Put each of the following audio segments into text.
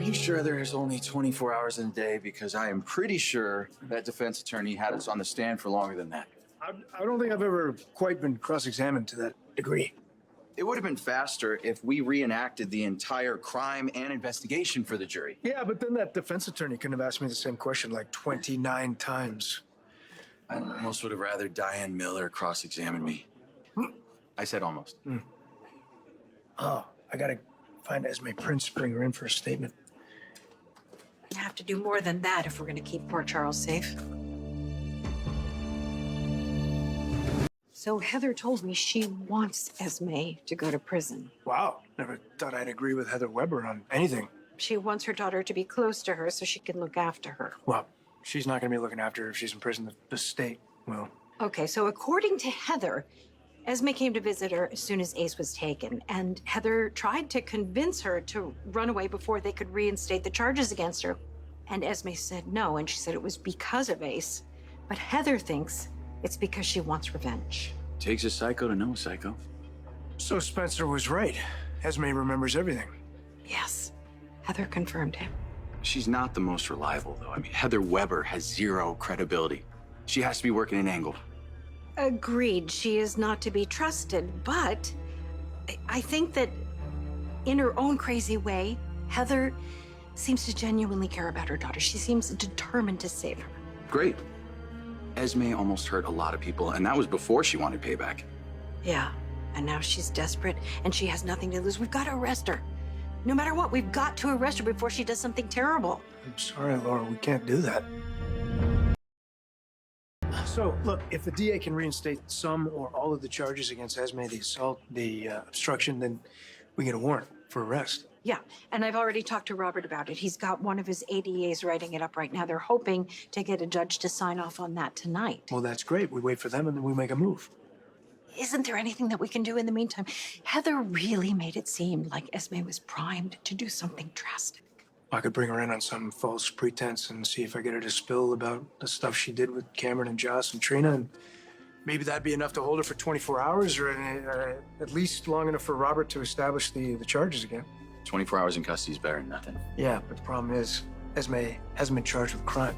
you sure there's only 24 hours in a day? Because I am pretty sure that defense attorney had us on the stand for longer than that. I don't think I've ever quite been cross-examined to that degree. It would have been faster if we reenacted the entire crime and investigation for the jury. Yeah, but then that defense attorney couldn't have asked me the same question like 29 times. I almost would have rather Diane Miller cross-examine me. I said almost. Oh, I gotta find Esme Prince, bring her in for a statement. We have to do more than that if we're going to keep poor Charles safe. So Heather told me she wants Esme to go to prison. Wow, never thought I'd agree with Heather Weber on anything. She wants her daughter to be close to her so she can look after her. Well, she's not gonna be looking after her if she's in prison. The state will. Okay, so according to Heather, Esme came to visit her as soon as Ace was taken, and Heather tried to convince her to run away before they could reinstate the charges against her. And Esme said no, and she said it was because of Ace. But Heather thinks it's because she wants revenge. Takes a psycho to know a psycho. So Spencer was right. Esme remembers everything. Yes, Heather confirmed him. She's not the most reliable, though. I mean, Heather Weber has zero credibility. She has to be working an angle. Agreed, she is not to be trusted, but I think that in her own crazy way, Heather seems to genuinely care about her daughter. She seems determined to save her. Great. Esme almost hurt a lot of people, and that was before she wanted payback. Yeah, and now she's desperate, and she has nothing to lose. We've got to arrest her. No matter what, we've got to arrest her before she does something terrible. I'm sorry, Laura, we can't do that. So, look, if the DA can reinstate some or all of the charges against Esme, the assault, the obstruction, then we get a warrant for arrest. Yeah, and I've already talked to Robert about it. He's got one of his ADAs writing it up right now. They're hoping to get a judge to sign off on that tonight. Well, that's great. We wait for them and then we make a move. Isn't there anything that we can do in the meantime? Heather really made it seem like Esme was primed to do something drastic. I could bring her in on some false pretense and see if I get her to spill about the stuff she did with Cameron and Joss and Trina, and maybe that'd be enough to hold her for 24 hours or at least long enough for Robert to establish the charges again. 24 hours in custody is better than nothing. Yeah, but the problem is, Esme hasn't been charged with crime.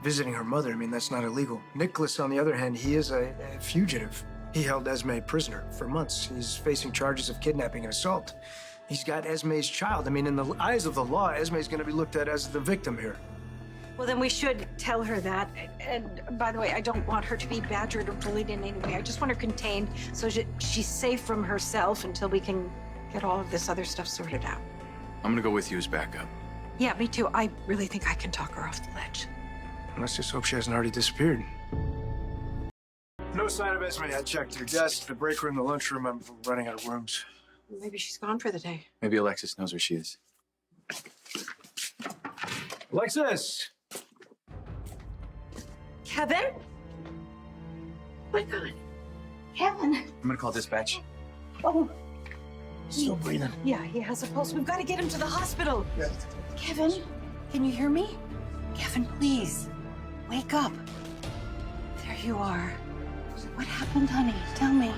Visiting her mother, I mean, that's not illegal. Nicholas, on the other hand, he is a fugitive. He held Esme prisoner for months. He's facing charges of kidnapping and assault. He's got Esme's child. I mean, in the eyes of the law, Esme's gonna be looked at as the victim here. Well, then we should tell her that. And by the way, I don't want her to be badgered or bullied in any way. I just want her contained so she's safe from herself until we can get all of this other stuff sorted out. I'm gonna go with you as backup. Yeah, me too. I really think I can talk her off the ledge. Let's just hope she hasn't already disappeared. No sign of Esme. I checked her desk, the break room, the lunchroom. I'm running out of rooms. Maybe she's gone for the day. Maybe Alexis knows where she is. Alexis! Kevin? Oh my God. Kevin. I'm gonna call dispatch. Oh. Still breathing. Yeah, he has a pulse. We've got to get him to the hospital. Yeah. Kevin, can you hear me? Kevin, please, wake up. There you are. What happened, honey? Tell me.